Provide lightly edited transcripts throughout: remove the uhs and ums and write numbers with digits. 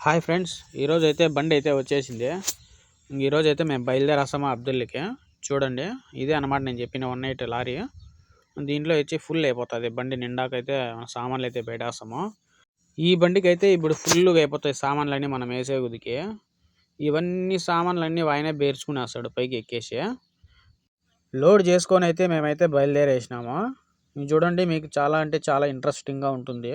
Hi friends, ఈరోజైతే బండి అయితే వచ్చేసింది. ఈరోజైతే మేము బయలుదేరేస్తాము అబ్దుల్లికి. చూడండి, ఇదే అనమాట నేను చెప్పిన 180 లారీ. దీంట్లో వచ్చి ఫుల్ అయిపోతుంది బండి నిండాకైతే సామాన్లు అయితే పెట్టేస్తాము. ఈ బండికి అయితే ఇప్పుడు ఫుల్గా అయిపోతాయి సామాన్లన్నీ మనం వేసే కొద్దికి. ఇవన్నీ సామాన్లన్నీ ఆయనే బేర్చుకునేస్తాడు పైకి ఎక్కేసి. లోడ్ చేసుకొని అయితే మేమైతే బయలుదేరేసినాము. చూడండి, మీకు చాలా అంటే చాలా ఇంట్రెస్టింగ్గా ఉంటుంది.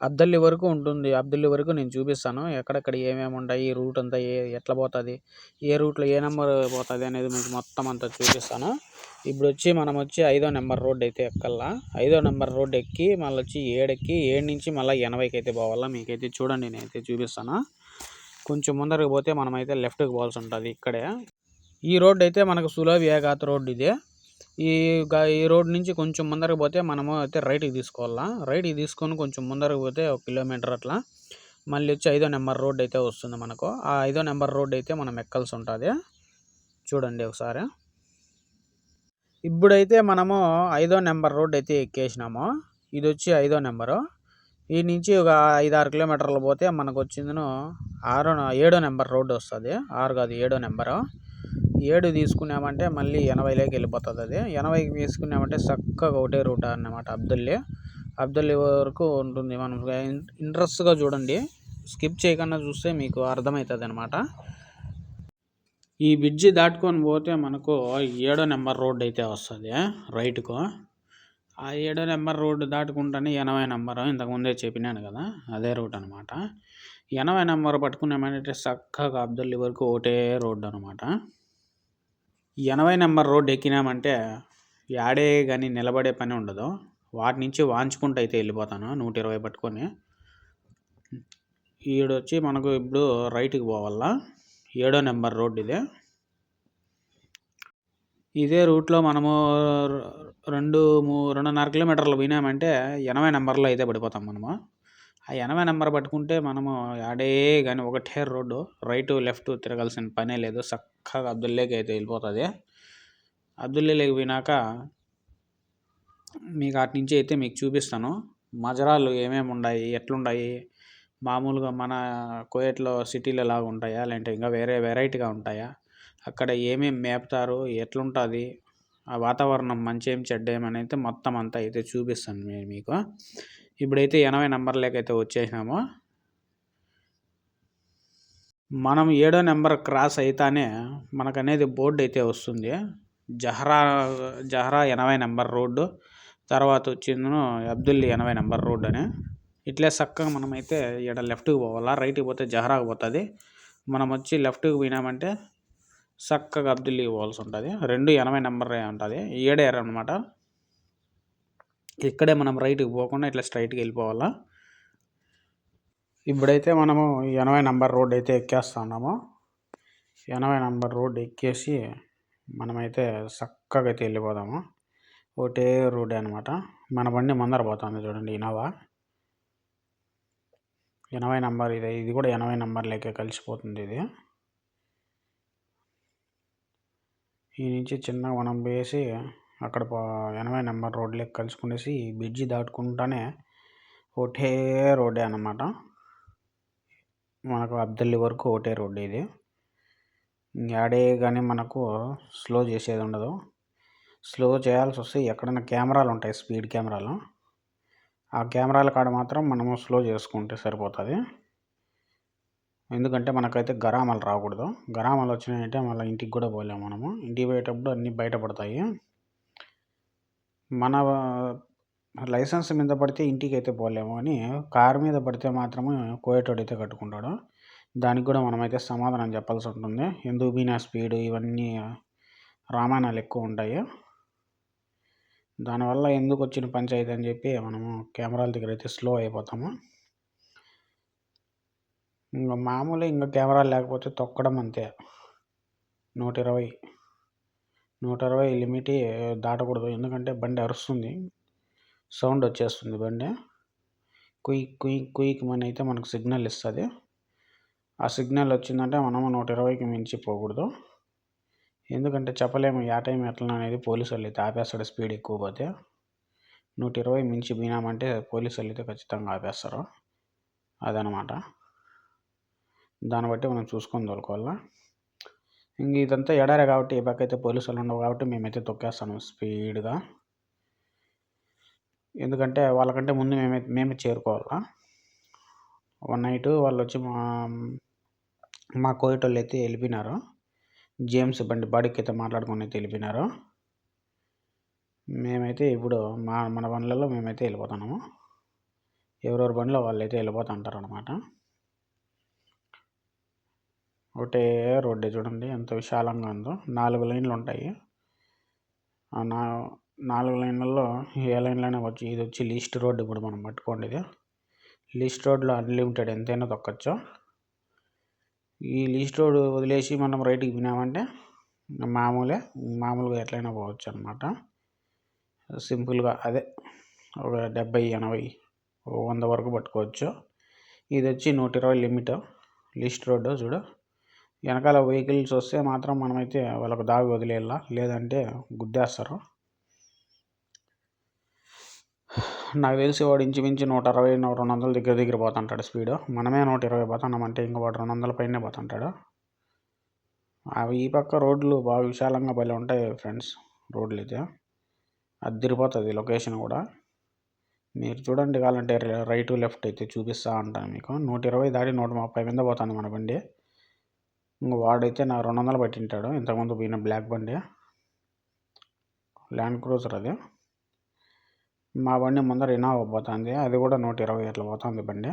అబ్దల్లి వరకు ఉంటుంది. అబ్దల్లి వరకు నేను చూపిస్తాను ఎక్కడెక్కడ ఏమేమి ఉంటాయి, రూట్ అంతా ఎట్లా పోతుంది, ఏ రూట్లో ఏ నెంబర్ పోతుంది అనేది మీకు మొత్తం అంతా చూపిస్తాను. ఇప్పుడు వచ్చి మనం వచ్చి 5వ నెంబర్ రోడ్ అయితే ఎక్కల్లా. 5వ నెంబర్ రోడ్ ఎక్కి మళ్ళీ వచ్చి 7 నుంచి మళ్ళీ 80కి అయితే పోవాలా. మీకైతే చూడండి, నేనైతే చూపిస్తాను. కొంచెం ముందరకు పోతే మనమైతే లెఫ్ట్కి పోవాల్సి ఉంటుంది. ఇక్కడే ఈ రోడ్ అయితే మనకు సులభ్ రోడ్ ఇదే. ఈ రోడ్ నుంచి కొంచెం ముందరకు పోతే మనము అయితే రైట్కి తీసుకోవాలా. రైట్కి తీసుకొని కొంచెం ముందరకు పోతే 1 కిలోమీటర్ అట్లా మళ్ళీ వచ్చి 5వ నెంబర్ రోడ్ అయితే వస్తుంది మనకు. ఆ 5వ నెంబర్ రోడ్ అయితే మనం ఎక్కాల్సి ఉంటుంది. చూడండి ఒకసారి. ఇప్పుడైతే మనము 5వ నెంబర్ రోడ్ అయితే ఎక్కేసినాము. ఇది వచ్చి 5వ నెంబరు. ఈ నుంచి ఒక 5-6 కిలోమీటర్లు పోతే మనకు వచ్చిందను 7వ నెంబర్ రోడ్డు వస్తుంది. 6 కాదు, 7వ నెంబరు. 7 తీసుకున్నామంటే మళ్ళీ 80లోకి వెళ్ళిపోతుంది. అది 80కి తీసుకున్నామంటే చక్కగా ఒకటే రూట్ అన్నమాట. అబ్దల్లి వరకు ఉంటుంది. మనం ఇంట్రెస్ట్గా చూడండి, స్కిప్ చేయకుండా చూస్తే మీకు అర్థమవుతుంది అనమాట. ఈ బ్రిడ్జి దాటుకొని పోతే మనకు 7వ నెంబర్ రోడ్ అయితే వస్తుంది రైట్కు. ఆ 7వ నెంబర్ రోడ్డు దాటుకుంటానే 80 నెంబరు ఇంతకుముందే చెప్పినాను కదా, అదే రూట్ అనమాట. 80 నెంబర్ పట్టుకున్నామంటే చక్కగా అబ్దల్లి వరకు ఒకటే రోడ్డు అనమాట. 80 నెంబర్ రోడ్డు ఎక్కినామంటే యాడే కానీ నిలబడే పని ఉండదు. వాటి నుంచి వాంచుకుంటూ అయితే వెళ్ళిపోతాను 120 పట్టుకొని. ఈడొచ్చి మనకు ఇప్పుడు రైట్కి పోవాలా. 7వ నెంబర్ రోడ్డు ఇదే రూట్లో మనము 2-2.5 కిలోమీటర్లు పోయినామంటే 80 నెంబర్లో అయితే పడిపోతాం మనము. ఆ 80 నెంబర్ పట్టుకుంటే మనము యాడే కానీ ఒకటే రోడ్డు, రైట్ లెఫ్ట్ తిరగాల్సిన పనే లేదు. చక్కగా అబ్దుల్లేకి అయితే వెళ్ళిపోతుంది. అబ్దుల్లేకి పోయినాక మీకు అటు నుంచి అయితే మీకు చూపిస్తాను మజరాలు ఏమేమి ఉన్నాయి, ఎట్లున్నాయి. మామూలుగా మన కువైట్లో సిటీలో లాగా ఉంటాయా, లేదంటే ఇంకా వేరే వెరైటీగా ఉంటాయా, అక్కడ ఏమేమి మేపుతారు, ఎట్లుంటుంది, ఆ వాతావరణం మంచి ఏం చెడ్డ ఏమని అయితే మొత్తం అంతా అయితే చూపిస్తాను నేను మీకు. ఇప్పుడైతే 80 నెంబర్లోకి అయితే వచ్చేసినాము. మనం 7వ నెంబర్ క్రాస్ అయితేనే మనకు అనేది బోర్డు అయితే వస్తుంది. జహరా 80 నెంబర్ రోడ్డు, తర్వాత వచ్చిందను అబ్దుల్లి 80 నెంబర్ రోడ్డు అని. ఇట్లే చక్కగా మనమైతే ఇక్కడ లెఫ్ట్కి పోవాలా. రైట్కి పోతే జహరాకు పోతుంది. మనం వచ్చి లెఫ్ట్కి పోయినామంటే చక్కగా అబ్దుల్లికి పోవాల్సి ఉంటుంది. 80 నెంబర్ ఉంటుంది, 7 అనమాట. ఇక్కడే మనం రైట్కి పోకుండా ఇట్లా స్ట్రైట్కి వెళ్ళిపోవాలా. ఇప్పుడైతే మనము 80 నెంబర్ రోడ్ అయితే ఎక్కేస్తున్నాము. 80 నెంబర్ రోడ్ ఎక్కేసి మనమైతే చక్కగా అయితే వెళ్ళిపోదాము. ఒకటే రోడ్ అనమాట. మన బండి ముందర పోతుంది చూడండి, ఇనోవా 80 నెంబర్. ఇది కూడా 80 నెంబర్లోకే కలిసిపోతుంది. ఇది ఈ నుంచి చిన్నగా మనం వేసి అక్కడ 80 నెంబర్ రోడ్లోకి కలుసుకునేసి ఈ బ్రిడ్జి దాటుకుంటానే ఒకటే రోడ్డే అన్నమాట. మనకు అబ్దల్లి వరకు ఒకటే రోడ్డు ఇది. యాడే కానీ మనకు స్లో చేసేది ఉండదు. స్లో చేయాల్సి వస్తే ఎక్కడైనా కెమెరాలు ఉంటాయి, స్పీడ్ కెమెరాలు. ఆ కెమెరాల కాడ మాత్రం మనము స్లో చేసుకుంటే సరిపోతుంది. ఎందుకంటే మనకైతే గరామాలు రాకూడదు. గరామాలు వచ్చినాయంటే మళ్ళీ ఇంటికి కూడా పోలేము. మనము ఇంటికి పోయేటప్పుడు అన్నీ బయటపడతాయి. మన లైసెన్స్ మీద పడితే ఇంటికి అయితే పోలేము, అని కారు మీద పడితే మాత్రమే కోయేటోడు అయితే కట్టుకుంటాడు. దానికి కూడా మనమైతే సమాధానం చెప్పాల్సి ఉంటుంది. ఎందుకు పోయినా స్పీడు, ఇవన్నీ రామాయణాలు ఎక్కువ ఉంటాయి. దానివల్ల ఎందుకు వచ్చిన పంచాయతీ అని చెప్పి మనము కెమెరాల దగ్గర అయితే స్లో అయిపోతాము. ఇంకా మామూలు ఇంకా కెమెరాలు లేకపోతే తొక్కడం అంతే. 120 లిమిట్ దాటకూడదు. ఎందుకంటే బండి అరుస్తుంది, సౌండ్ వచ్చేస్తుంది. బండి కుయిక్ మని అయితే మనకు సిగ్నల్ ఇస్తుంది. ఆ సిగ్నల్ వచ్చిందంటే మనము 120కి మించి పోకూడదు. ఎందుకంటే చెప్పలేము ఆ టైం ఎట్లా అనేది. పోలీసు వాళ్ళు అయితే ఆపేస్తాడు స్పీడ్ ఎక్కువ పోతే. 120 మించి పోయినామంటే పోలీసు వాళ్ళు అయితే ఖచ్చితంగా ఆపేస్తారు. అదనమాట. దాన్ని బట్టి మనం చూసుకొని తోలుకోవాలా. ఇంక ఇదంతా ఎడారే కాబట్టి ఈ పక్క అయితే పోలీసులు ఉండవు కాబట్టి మేమైతే తొక్కేస్తాము స్పీడ్గా. ఎందుకంటే వాళ్ళకంటే ముందు మేమే చేరుకోవాలా. వన్ నైట్ వాళ్ళు వచ్చి మా కోయటోళ్ళు అయితే వెళ్ళిపోయినారు. జేమ్స్ బండి బాడీకి అయితే మాట్లాడుకొని అయితే వెళ్ళిపోయినారు. మేమైతే ఇప్పుడు మన బండ్లలో మేమైతే వెళ్ళిపోతున్నాము. ఎవరెవరి బండిలో వాళ్ళు అయితే వెళ్ళిపోతుంటారు అనమాట. ఒకటే రోడ్డే చూడండి ఎంత విశాలంగా ఉందో. 4 లైన్లు ఉంటాయి. ఆ 4 లైన్లలో ఏ లైన్లోనే వచ్చి ఇది వచ్చి లీస్ట్ రోడ్. ఇప్పుడు మనం పట్టుకోండి, ఇది లీస్ట్ రోడ్లో అన్లిమిటెడ్ ఎంతైనా తొక్కచ్చు. ఈ లీస్ట్ రోడ్ వదిలేసి మనం రైట్కి వినామంటే మామూలుగా ఎట్లయినా పోవచ్చు అనమాట. సింపుల్గా అదే ఒక 70, 80, 100 వరకు పట్టుకోవచ్చు. ఇది వచ్చి 120 లిమిట్ లీస్ట్ రోడ్డు. చూడు, వెనకాల వెహికల్స్ వస్తే మాత్రం మనమైతే వాళ్ళకు దావి వదిలేయాల, లేదంటే గుద్దేస్తారు. నాకు తెలిసి వాడు ఇంచుమించు 160, 200 దగ్గర పోతుంటాడు స్పీడ్. మనమే 120 పోతున్నామంటే ఇంకా వాడు 200 పైనే పోతుంటాడు. అవి ఈ పక్క రోడ్లు బాగా విశాలంగా భలే ఉంటాయి ఫ్రెండ్స్. రోడ్లు అయితే అదిరిపోతుంది లొకేషన్ కూడా. మీరు చూడండి, కావాలంటే రైట్ లెఫ్ట్ అయితే చూపిస్తూ ఉంటాను మీకు. 120 దాటి 130 మీద పోతుంది మన బండి. ఇంక వాడైతే నా 200 పట్టింటాడు. ఇంతకుముందు పోయిన బ్లాక్ బండి, ల్యాండ్ క్రూజర్ అది. మా బండి ముందర ఇన్నోవా పోతుంది, అది కూడా 120 అట్లా పోతుంది బండి.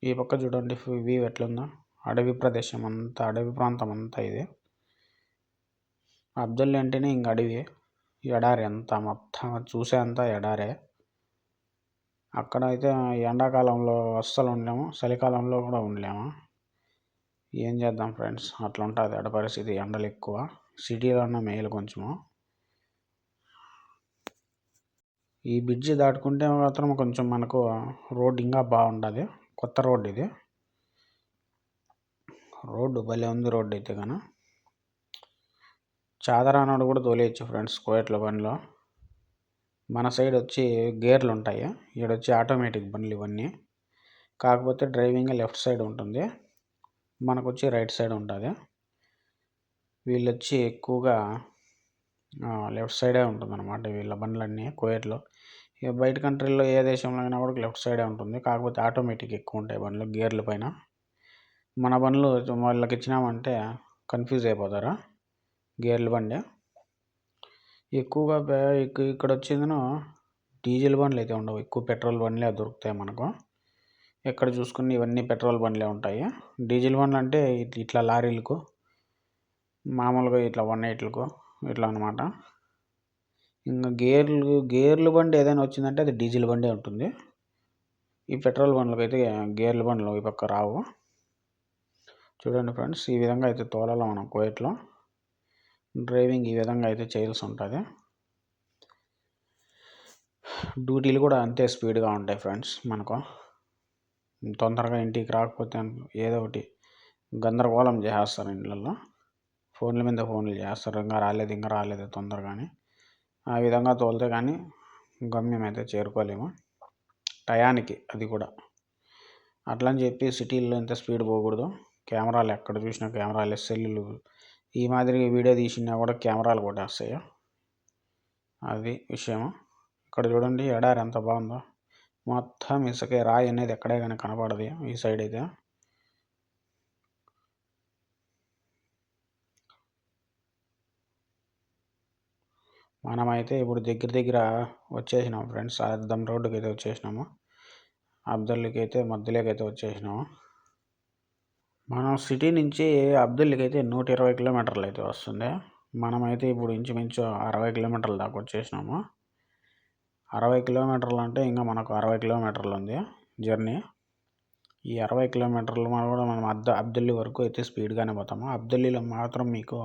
ఈ పక్క చూడండి వ్యూ ఎట్లుందో. అడవి ప్రదేశం అంతా, అడవి ప్రాంతం అంతా ఇది. అబ్దుల్ అంటేనే ఇంక అడవి, ఎడారి అంతా మొత్తం చూసే అంతా ఎడారే. అక్కడ అయితే ఎండాకాలంలో అస్సలు ఉండలేము, చలికాలంలో కూడా ఉండలేము. ఏం చేద్దాం ఫ్రెండ్స్, అట్లా ఉంటుంది అక్కడ పరిస్థితి. ఎండలు ఎక్కువ. సిటీలో ఉన్న మేలు కొంచెము. ఈ బ్రిడ్జి దాటుకుంటే మాత్రం కొంచెం మనకు రోడ్ ఇంకా బాగుంటుంది. కొత్త రోడ్ ఇది. రోడ్డు భలే ఉంది. రోడ్డు అయితే కానీ చాదరానాడు కూడా తోలేయచ్చు ఫ్రెండ్స్ కోయట్ల బండిలో. మన సైడ్ వచ్చి గేర్లు ఉంటాయి, ఈడొచ్చి ఆటోమేటిక్ బండ్లు ఇవన్నీ. కాకపోతే డ్రైవింగ్ లెఫ్ట్ సైడ్ ఉంటుంది, మనకు వచ్చి రైట్ సైడ్ ఉంటుంది. వీళ్ళు వచ్చి ఎక్కువగా లెఫ్ట్ సైడే ఉంటుంది అనమాట వీళ్ళ బండ్లన్నీ కోయట్లో. ఇక బయట కంట్రీల్లో ఏ దేశంలో అయినా కూడా లెఫ్ట్ సైడే ఉంటుంది. కాకపోతే ఆటోమేటిక్ ఎక్కువ ఉంటాయి బండ్లు గేర్ల పైన. మన బండ్లు వాళ్ళకి ఇచ్చినామంటే కన్ఫ్యూజ్ అయిపోతారా. గేర్ల బండి ఎక్కువగా ఇక్కడ వచ్చేందును డీజిల్ బండ్లు అయితే ఉండవు, ఎక్కువ పెట్రోల్ బండ్లే దొరుకుతాయి మనకు. ఎక్కడ చూసుకుని ఇవన్నీ పెట్రోల్ బండ్లే ఉంటాయి. డీజిల్ బండ్లు అంటే ఇట్లా లారీలకు, మామూలుగా ఇట్లా 180లకు ఇట్లా అనమాట. ఇంకా గేర్లు బండి ఏదైనా వచ్చిందంటే అది డీజిల్ బండే ఉంటుంది. ఈ పెట్రోల్ బండ్లకు అయితే గేర్ల బండ్లు ఈ పక్క రావు. చూడండి ఫ్రెండ్స్, ఈ విధంగా అయితే తోలాలి మనం కోయట్లో. డ్రైవింగ్ ఈ విధంగా అయితే చేయాల్సి ఉంటుంది. డ్యూటీలు కూడా అంతే స్పీడ్గా ఉంటాయి ఫ్రెండ్స్. మనకు తొందరగా ఇంటికి రాకపోతే ఏదో ఒకటి గందరగోళం చేసేస్తారు ఇండ్లలో. ఫోన్ల మీద ఫోన్లు చేస్తారు, ఇంకా రాలేదు తొందరగానే. ఆ విధంగా తోలితే కానీ గమ్యం అయితే చేరుకోలేము టయానికి. అది కూడా అట్లా అని చెప్పి సిటీల్లో ఇంత స్పీడ్ పోకూడదు. కెమెరాలు ఎక్కడ చూసినా కెమెరాలు, సెల్లులు ఈ మాదిరి వీడియో తీసినా కూడా కెమెరాలు కొట్టేస్తాయి. అది విషయం. ఇక్కడ చూడండి ఎడారి ఎంత బాగుందో. మొత్తం ఇసుకే, రాయి అనేది ఎక్కడే కానీ కనపడదు ఈ సైడ్ అయితే. మనమైతే ఇప్పుడు దగ్గర వచ్చేసినాము ఫ్రెండ్స్. అద్దం రోడ్డుకి అయితే వచ్చేసినాము. అబ్దుల్కి అయితే మధ్యలోకి అయితే వచ్చేసినాము. మనం సిటీ నుంచి అబ్దుల్కి అయితే 120 కిలోమీటర్లు అయితే వస్తుంది. మనమైతే ఇప్పుడు ఇంచుమించు 60 కిలోమీటర్ల దాకా వచ్చేసినాము. 60 కిలోమీటర్లు అంటే ఇంకా మనకు 60 కిలోమీటర్లు ఉంది జర్నీ. ఈ 60 కిలోమీటర్లు మనం కూడా అబ్దుల్లి వరకు అయితే స్పీడ్గానే పోతాము. అబ్దుల్లిలో మాత్రం మీకు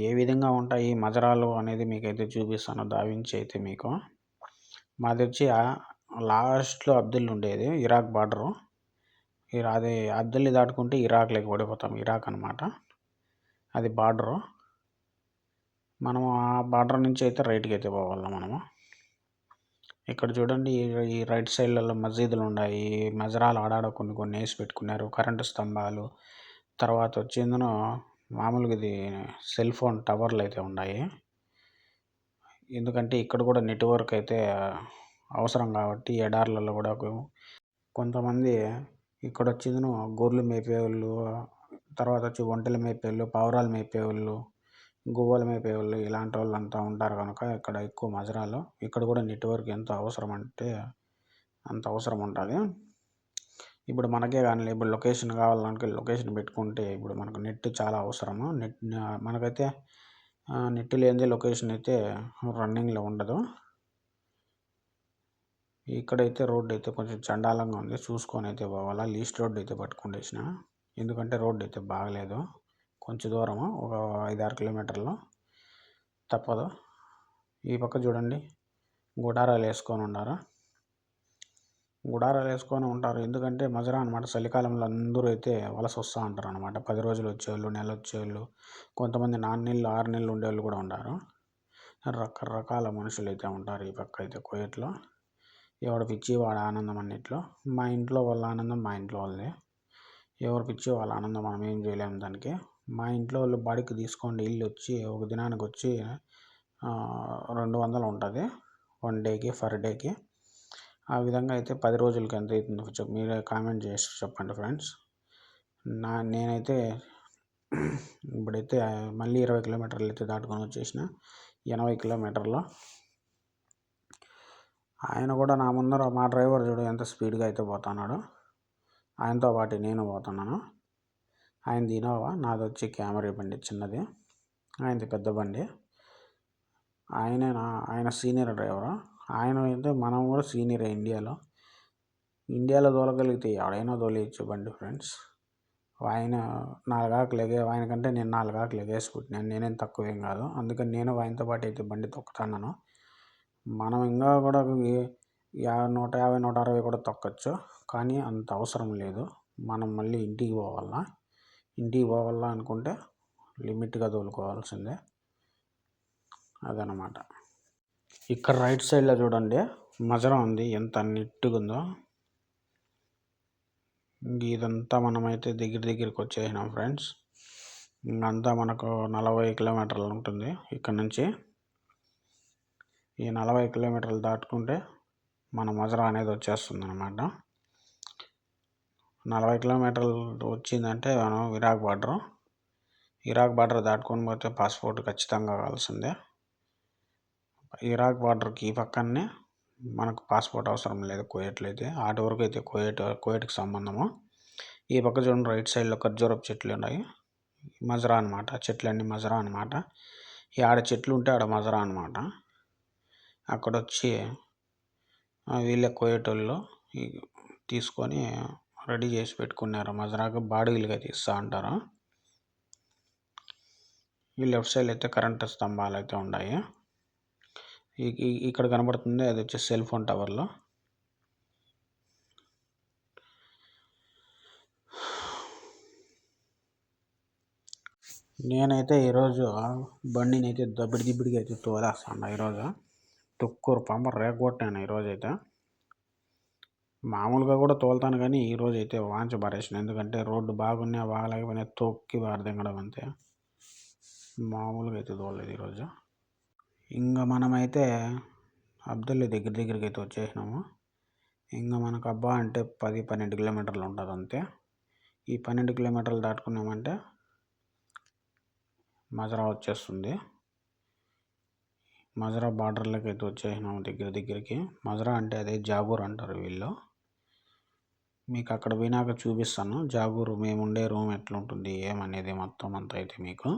ఏ విధంగా ఉంటాయి మజరాలు అనేది మీకైతే చూపిస్తాను దావించి అయితే మీకు. మాది వచ్చి లాస్ట్లో అబ్దుల్లి ఉండేది, ఇరాక్ బార్డరు. అది అబ్దుల్లి దాటుకుంటే ఇరాక్లోకి పడిపోతాం. ఇరాక్ అనమాట అది బార్డరు. మనము ఆ బార్డర్ నుంచి అయితే రైట్కి అయితే పోవాలి మనము. ఇక్కడ చూడండి ఈ రైట్ సైడ్లలో మసీదులు ఉన్నాయి. మజరాలు ఆడాడ కొన్ని కొన్ని వేసి పెట్టుకున్నారు. కరెంటు స్తంభాలు, తర్వాత వచ్చి ఇందులో మామూలుగా ఇది సెల్ ఫోన్ టవర్లు అయితే ఉన్నాయి. ఎందుకంటే ఇక్కడ కూడా నెట్వర్క్ అయితే అవసరం కాబట్టి ఎడార్లలో కూడా కొంతమంది ఇక్కడ వచ్చేందును గొర్రెలు మేపేవాళ్ళు, తర్వాత వచ్చి ఒంటెలు మేపేవాళ్ళు, పావురాలు మేపేవాళ్ళు, గువ్వలు మేపేవాళ్ళు ఇలాంటి వాళ్ళు అంతా ఉంటారు కనుక ఇక్కడ ఎక్కువ మజరాలు. ఇక్కడ కూడా నెట్వర్క్ ఎంత అవసరం అంటే అంత అవసరం ఉంటుంది. ఇప్పుడు మనకే కానీ ఇప్పుడు లొకేషన్ కావాలంటే లొకేషన్ పెట్టుకుంటే ఇప్పుడు మనకు నెట్ చాలా అవసరము. మనకైతే నెట్ లేనిదే లొకేషన్ అయితే రన్నింగ్లో ఉండదు. ఇక్కడైతే రోడ్డు అయితే కొంచెం చండాలంగా ఉంది, చూసుకొని అయితే పోవాలా. లీస్ట్ రోడ్డు అయితే పట్టుకుంటేసిన, ఎందుకంటే రోడ్డు అయితే బాగలేదు. కొంచెం దూరము, ఒక 5-6 కిలోమీటర్లు తప్పదు. ఈ పక్క చూడండి గుడారాలు వేసుకొని ఉంటారు. ఎందుకంటే మజరా అనమాట. చలికాలంలో అందరూ అయితే వలస వస్తూ ఉంటారు అనమాట. 10 రోజులు వచ్చేవాళ్ళు, నెల వచ్చేవాళ్ళు, కొంతమంది 4 నెలలు 6 నెలలు ఉండేవాళ్ళు కూడా ఉన్నారు. రకరకాల మనుషులు అయితే ఉంటారు ఈ పక్క అయితే కువైట్లో. ఎవడు పిచ్చి వాడు ఆనందం అన్నిట్లో. మా ఇంట్లో వాళ్ళ ఆనందం మా ఇంట్లో వాళ్ళదే. ఎవరు పిచ్చి వాళ్ళ ఆనందం మనం ఏం చేయలేము దానికి. మా ఇంట్లో వాళ్ళు బాడికి తీసుకోండి ఇల్లు వచ్చి ఒక దినానికి వచ్చి 200 ఉంటుంది 1 డేకి, పర్ డేకి. ఆ విధంగా అయితే 10 రోజులకి ఎంత అవుతుందో మీరే కామెంట్ చేసి చెప్పండి ఫ్రెండ్స్. నేనైతే ఇప్పుడైతే మళ్ళీ 20 కిలోమీటర్లు అయితే దాటుకొని వచ్చేసిన. 80 కిలోమీటర్లు. ఆయన కూడా నా ముందర మా డ్రైవర్ చూడు ఎంత స్పీడ్గా అయితే పోతున్నాడు. ఆయనతో పాటు నేను పోతున్నాను. ఆయనది ఇనోవా, నాది వచ్చి కెమెరా బండి చిన్నది, ఆయనది పెద్ద బండి. ఆయన సీనియర్ డ్రైవరు. ఆయన అయితే మనం కూడా సీనియర్ ఇండియాలో తోలగలిగితే ఎవడైనా తోలేయచ్చు బండి ఫ్రెండ్స్. ఆయన 4 ఆకులు ఆయనకంటే నేను 4 ఆకులు ఎగేసి పుట్టినాను. నేనేం తక్కువేం కాదు. అందుకని నేను ఆయనతో పాటు అయితే బండి తొక్కుతున్నాను. మనం ఇంకా కూడా 150, 160 కూడా తొక్కచ్చు, కానీ అంత అవసరం లేదు. మనం మళ్ళీ ఇంటికి పోవాలా అనుకుంటే లిమిట్గా తోలుకోవాల్సిందే. అదనమాట. ఇక్కడ రైట్ సైడ్లో చూడండి మజరా ఉంది, ఎంత నీట్గా ఉందో. ఇదంతా మనమైతే దగ్గరికి వచ్చేసినాం ఫ్రెండ్స్. ఇంకంతా మనకు 40 కిలోమీటర్లు ఉంటుంది ఇక్కడ నుంచి. ఈ 40 కిలోమీటర్లు దాటుకుంటే మన మజరా అనేది వచ్చేస్తుంది అనమాట. 40 కిలోమీటర్లు వచ్చిందంటే మనం ఇరాక్ బార్డర్ దాటుకొని పోతే పాస్పోర్ట్ ఖచ్చితంగా కావాల్సిందే. ఇరాక్ బార్డర్కి ఈ పక్కనే మనకు పాస్పోర్ట్ అవసరం లేదు కువైట్లో అయితే. ఆటి వరకు అయితే కువైట్కి సంబంధము. ఈ పక్క చూడండి రైట్ సైడ్లో ఖర్జూరపు చెట్లు ఉన్నాయి. మజరా అనమాట. చెట్లన్నీ మజరా అనమాట. ఈ ఆడ చెట్లు ఉంటే ఆడ మజరా అనమాట. అక్కడ వచ్చి వీళ్ళే కువైట్ వాళ్ళు తీసుకొని రెడీ చేసి పెట్టుకున్నారు. మజరాకు బాడుగులుగా తీస్తూ ఉంటారు. ఈ లెఫ్ట్ సైడ్ అయితే కరెంటు స్తంభాలు అయితే ఉన్నాయి. ఇక్కడ కనబడుతుంది అది వచ్చి సెల్ ఫోన్ టవర్లో. నేనైతే ఈరోజు బండిని అయితే దబ్బిడిదిబ్బడిగా అయితే తోలేస్తాను. ఈరోజు తుక్కూరు పంప రేగొట్టాను. ఈరోజు అయితే మామూలుగా కూడా తోలుతాను, కానీ ఈరోజు అయితే వాంచి పారేసిన. ఎందుకంటే రోడ్డు బాగలేకపోయినా తొక్కి బారదింగడం అంతే. మామూలుగా అయితే తోలలేదు ఈరోజు. ఇంకా మనమైతే అబ్దుల్లా దగ్గరికి అయితే వచ్చేసినాము. ఇంకా మనకు అబ్బా అంటే 10-12 కిలోమీటర్లు ఉంటుంది అంతే. ఈ 12 కిలోమీటర్లు దాటుకున్నామంటే మజరా వచ్చేస్తుంది. మజరా బార్డర్లోకి అయితే వచ్చేసినాము దగ్గరికి. మజరా అంటే అదే జాగూర్ అంటారు వీళ్ళు. మీకు అక్కడ పోయినాక చూపిస్తాను జాగూరు మేముండే రూమ్ ఎట్లుంటుంది ఏమనేది మొత్తం అంతా అయితే మీకు.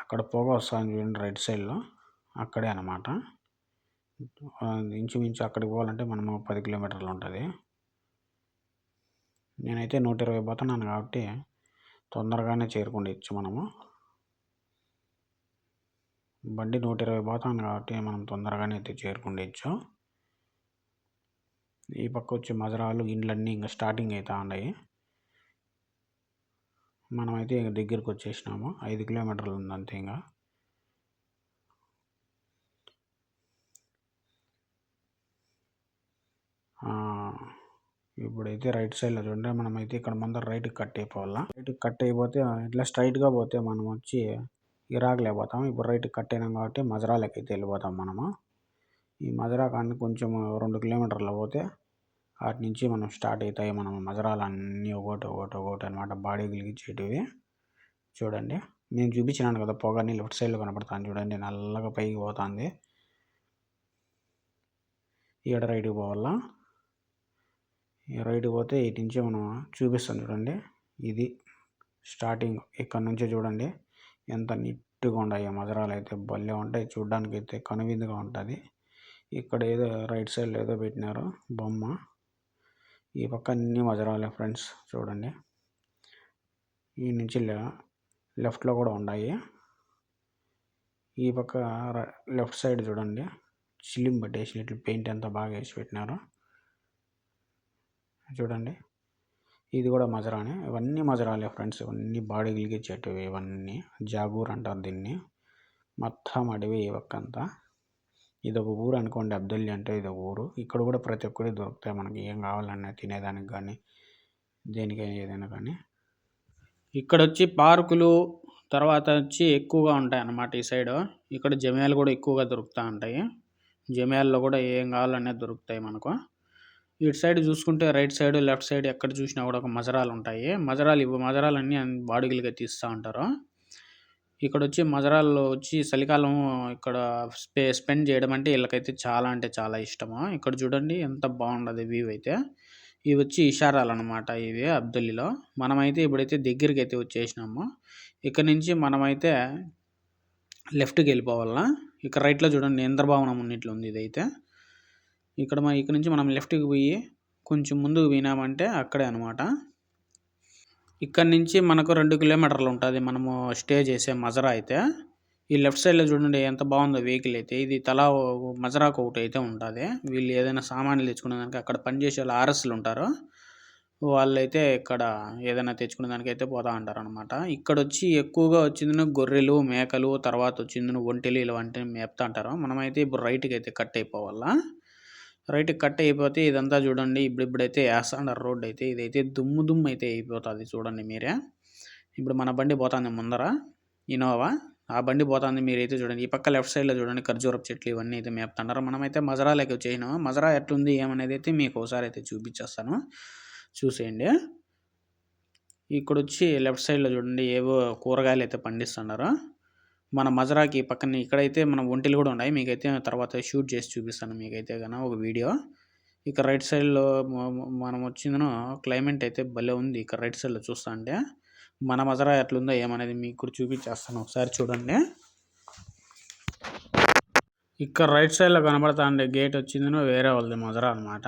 అక్కడ పొగ వస్తుంది చూడండి రైట్ సైడ్లో, అక్కడే అనమాట. ఇంచుమించు అక్కడికి పోవాలంటే మనము 10 కిలోమీటర్లు ఉంటుంది. నేనైతే 120 పోతున్నాను కాబట్టి తొందరగానే చేరుకుండొచ్చు. మనము బండి 120 పోతాను కాబట్టి మనం తొందరగానే అయితే చేరుకుండొచ్చు. ఈ పక్క వచ్చి మజరాలు ఇండ్లన్నీ ఇంకా స్టార్టింగ్ అవుతా ఉన్నాయి. మనమైతే ఇంకా దగ్గరికి వచ్చేసినాము. 5 కిలోమీటర్లు ఉంది అంతే. ఇంకా ఇప్పుడైతే రైట్ సైడ్లో చూడండి, మనమైతే ఇక్కడ ముందర రైట్కి కట్ అయిపోవాలా. రైట్కి కట్ అయిపోతే ఇట్లా స్ట్రైట్గా పోతే మనం వచ్చి ఇరాక్లేకపోతాం. ఇప్పుడు రైట్కి కట్ అయినాం కాబట్టి మజరాలకి అయితే వెళ్ళిపోతాం మనము. ఈ మజరా కానీ కొంచెం 2 కిలోమీటర్లు పోతే వాటి నుంచి మనం స్టార్ట్ అవుతాయి మనం మజరాలన్నీ ఒకటి అనమాట, బాడీ గిలిగించేటివి. చూడండి, నేను చూపించినాను కదా పొగని లెఫ్ట్ సైడ్లో కనపడతాను చూడండి, నల్లగా పైకి పోతుంది. ఈడ రైట్కి పోవాలా. ఈ రైట్కి పోతే ఇటు నుంచి మనం చూపిస్తాం చూడండి, ఇది స్టార్టింగ్. ఇక్కడ నుంచి చూడండి ఎంత నీట్గా ఉన్నాయి మజరాలు అయితే, భలే ఉంటాయి చూడడానికి అయితే, కనువిందుగా ఉంటుంది. ఇక్కడ ఏదో రైట్ సైడ్లో ఏదో పెట్టినారు బొమ్మ. ఈ పక్క అన్ని మజరాలే ఫ్రెండ్స్ చూడండి. ఈ నుంచి లెఫ్ట్లో కూడా ఉన్నాయి. ఈ పక్క లెఫ్ట్ సైడ్ చూడండి, చిలిం పట్టేసి ఇట్లా పెయింట్ ఎంత బాగా వేసి పెట్టినారు చూడండి. ఇది కూడా మజరానే, ఇవన్నీ మజరాలే ఫ్రెండ్స్, ఇవన్నీ బాడీ గిలిగించేటివి. ఇవన్నీ జాగూర్ అంటారు దీన్ని. మొత్తం అడవి ఈ పక్కంతా. ఇది ఒక ఊరు అనుకోండి, అబ్దుల్లి అంటే ఇది ఒక ఊరు. ఇక్కడ కూడా ప్రతి ఒక్కటి దొరుకుతాయి మనకి, ఏం కావాలన్నా తినేదానికి కానీ దేనికైనా ఏదైనా కానీ. ఇక్కడ వచ్చి పార్కులు తర్వాత వచ్చి ఎక్కువగా ఉంటాయి అన్నమాట ఈ సైడు. ఇక్కడ జమయాలు కూడా ఎక్కువగా దొరుకుతూ ఉంటాయి. జమయాల్లో కూడా ఏం కావాలన్నా దొరుకుతాయి మనకు. ఇటు సైడ్ చూసుకుంటే రైట్ సైడ్ లెఫ్ట్ సైడ్ ఎక్కడ చూసినా కూడా ఒక మజరాలు ఉంటాయి. మజరాలన్నీ బాడుగిలుగా తీస్తూ ఉంటారు. ఇక్కడ వచ్చి మజరాల్లో వచ్చి చలికాలం ఇక్కడ స్పెండ్ చేయడం అంటే వీళ్ళకైతే చాలా అంటే చాలా ఇష్టము. ఇక్కడ చూడండి ఎంత బాగుండదు వ్యూ అయితే. ఇవి వచ్చి ఇషారాలు అనమాట, ఇవి అబ్దుల్లిలో. మనమైతే ఇప్పుడైతే దగ్గరికి అయితే వచ్చేసినాము. ఇక్కడ నుంచి మనమైతే లెఫ్ట్కి వెళ్ళిపోవాలా. ఇక్కడ రైట్లో చూడండి ఇంద్రభవనం ఉన్నట్లు ఉంది ఇదైతే. ఇక్కడ నుంచి మనం లెఫ్ట్కి పోయి కొంచెం ముందుకు పోయినామంటే అక్కడే అనమాట. ఇక్కడ నుంచి మనకు 2 కిలోమీటర్లు ఉంటుంది మనము స్టే చేసే మజరా అయితే. ఈ లెఫ్ట్ సైడ్లో చూడండి ఎంత బాగుందో వెహికల్ అయితే. ఇది తలా మజరాకు ఒకటి అయితే ఉంటుంది. వీళ్ళు ఏదైనా సామాన్లు తెచ్చుకునేదానికి అక్కడ పనిచేసే వాళ్ళు ఆర్ఎస్లు ఉంటారు, వాళ్ళైతే ఇక్కడ ఏదైనా తెచ్చుకునే దానికి అయితే పోతూ ఉంటారు అనమాట. ఇక్కడ వచ్చి ఎక్కువగా వచ్చింది గొర్రెలు మేకలు, తర్వాత వచ్చింది ఒంటెలు ఇలాంటివి మేపుతా ఉంటారు. మనమైతే ఇప్పుడు రైట్కి అయితే కట్ అయిపోవాలా. రైట్కి కట్ అయిపోతే ఇదంతా చూడండి ఇప్పుడైతే వేస్తాండారు రోడ్ అయితే. ఇదైతే దుమ్ము అయితే అయిపోతుంది చూడండి మీరే. ఇప్పుడు మన బండి పోతుంది ముందర ఇనోవా, ఆ బండి పోతుంది. మీరైతే చూడండి ఈ పక్క లెఫ్ట్ సైడ్లో చూడండి ఖర్జూరపు చెట్లు ఇవన్నీ అయితే మేపుతున్నారు. మనమైతే మజరాలోకి వచ్చేసినాము. మజరా ఎట్లుంది ఏమనేది అయితే మీకు ఒకసారి అయితే చూపించేస్తాను, చూసేయండి. ఇక్కడ వచ్చి లెఫ్ట్ సైడ్లో చూడండి ఏవో కూరగాయలు అయితే పండిస్తున్నారు. మన మజరాకి పక్కన ఇక్కడైతే మన ఒంటెలు కూడా ఉన్నాయి, మీకైతే తర్వాత షూట్ చేసి చూపిస్తాను మీకైతే కన్నా ఒక వీడియో. ఇక్కడ రైట్ సైడ్లో మనం వచ్చిందనో క్లైమేట్ అయితే భలే ఉంది. ఇక్కడ రైట్ సైడ్లో చూస్తా అంటే మన మజరా ఎట్లుందో ఏమనేది మీకు కూడా చూపించేస్తాను, ఒకసారి చూడండి. ఇక్కడ రైట్ సైడ్లో కనబడతా ఉండే గేట్ వచ్చిందనో వేరే వాళ్ళది మజరా అనమాట.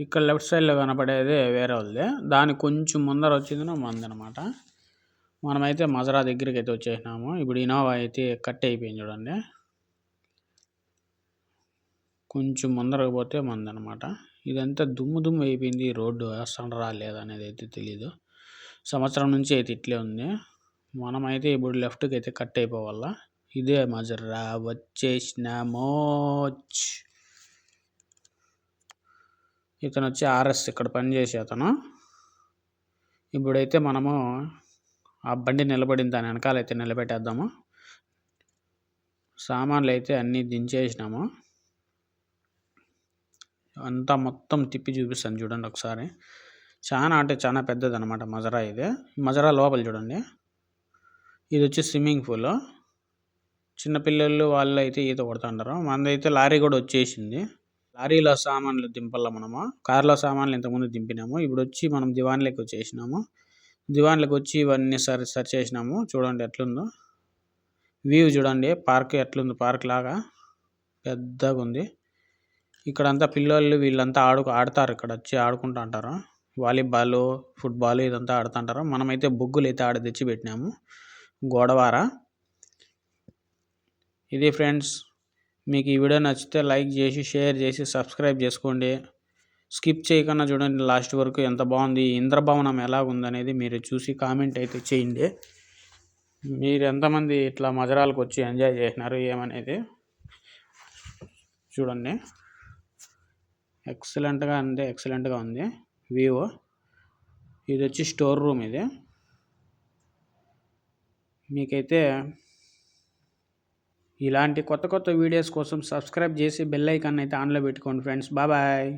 ఇక్కడ లెఫ్ట్ సైడ్లో కనపడేది వేరే వాళ్ళది, దానికి కొంచెం ముందర వచ్చిందనో మంది అనమాట. మనమైతే మజరా దగ్గరికి అయితే వచ్చేసినాము. ఇప్పుడు ఇనోవా అయితే కట్ అయిపోయింది చూడండి, కొంచెం ముందరకు పోతే మంది అనమాట. ఇదంతా దుమ్ము అయిపోయింది, రోడ్డు వేస్తాను రాలేదు అనేది అయితే తెలీదు. సంవత్సరం నుంచి అయితే ఇట్లే ఉంది. మనమైతే ఇప్పుడు లెఫ్ట్కి అయితే కట్ అయిపోవాలా. ఇదే మజరా వచ్చేసినామో. ఇతను వచ్చి ఆర్ఎస్ ఇక్కడ పనిచేసే అతను. ఇప్పుడైతే మనము ఆ బండి నిలబడిన దాని వెనకాలైతే నిలబెట్టేద్దాము. సామాన్లు అయితే అన్నీ దించేసినాము. అంతా మొత్తం తిప్పి చూపిస్తాను చూడండి ఒకసారి. చాలా అంటే చాలా పెద్దది అనమాట మజరా ఇది. మజరా లోపల చూడండి, ఇది వచ్చి స్విమ్మింగ్ పూల్. చిన్నపిల్లలు వాళ్ళు అయితే ఈత కొడుతుంటారు. మనదైతే లారీ కూడా వచ్చేసింది. లారీలో సామాన్లు దింపాల మనము. కార్లో సామాన్లు ఇంతకుముందు దింపినాము. ఇప్పుడు వచ్చి మనం దివాన్లోకి వచ్చేసినాము. దివాన్లోకి వచ్చి ఇవన్నీ సర్చ్ చేసినాము. చూడండి ఎట్లుందో వ్యూ, చూడండి పార్క్ ఎట్లుంది, పార్క్ లాగా పెద్దగా ఉంది. ఇక్కడంతా పిల్లలు వీళ్ళంతా ఆడతారు, ఇక్కడ వచ్చి ఆడుకుంటూ ఉంటారు. వాలీబాల్ ఫుట్బాల్ ఇదంతా ఆడుతుంటారు. మనమైతే బొగ్గులు అయితే ఆడ తెచ్చి పెట్టినాము గోడవార. ఇది ఫ్రెండ్స్, మీకు ఈ వీడియో నచ్చితే లైక్ చేసి షేర్ చేసి సబ్స్క్రైబ్ చేసుకోండి. స్కిప్ చేయకుండా చూడండి లాస్ట్ వరకు. ఎంత బాగుంది ఇంద్రభవనం ఎలాగుందనేది మీరు చూసి కామెంట్ అయితే చేయండి. మీరు ఎంతమంది ఇట్లా మజరాలకు వచ్చి ఎంజాయ్ చేసినారు ఏమనేది చూడండి, ఎక్సలెంట్గా ఉంది వ్యూ. ఇది వచ్చి స్టోర్ రూమ్. ఇది మీకైతే ఇలాంటి కొత్త వీడియోస్ కోసం సబ్స్క్రైబ్ చేసి బెల్ ఐకాన్ అయితే ఆన్లో పెట్టుకోండి ఫ్రెండ్స్. బాయ్.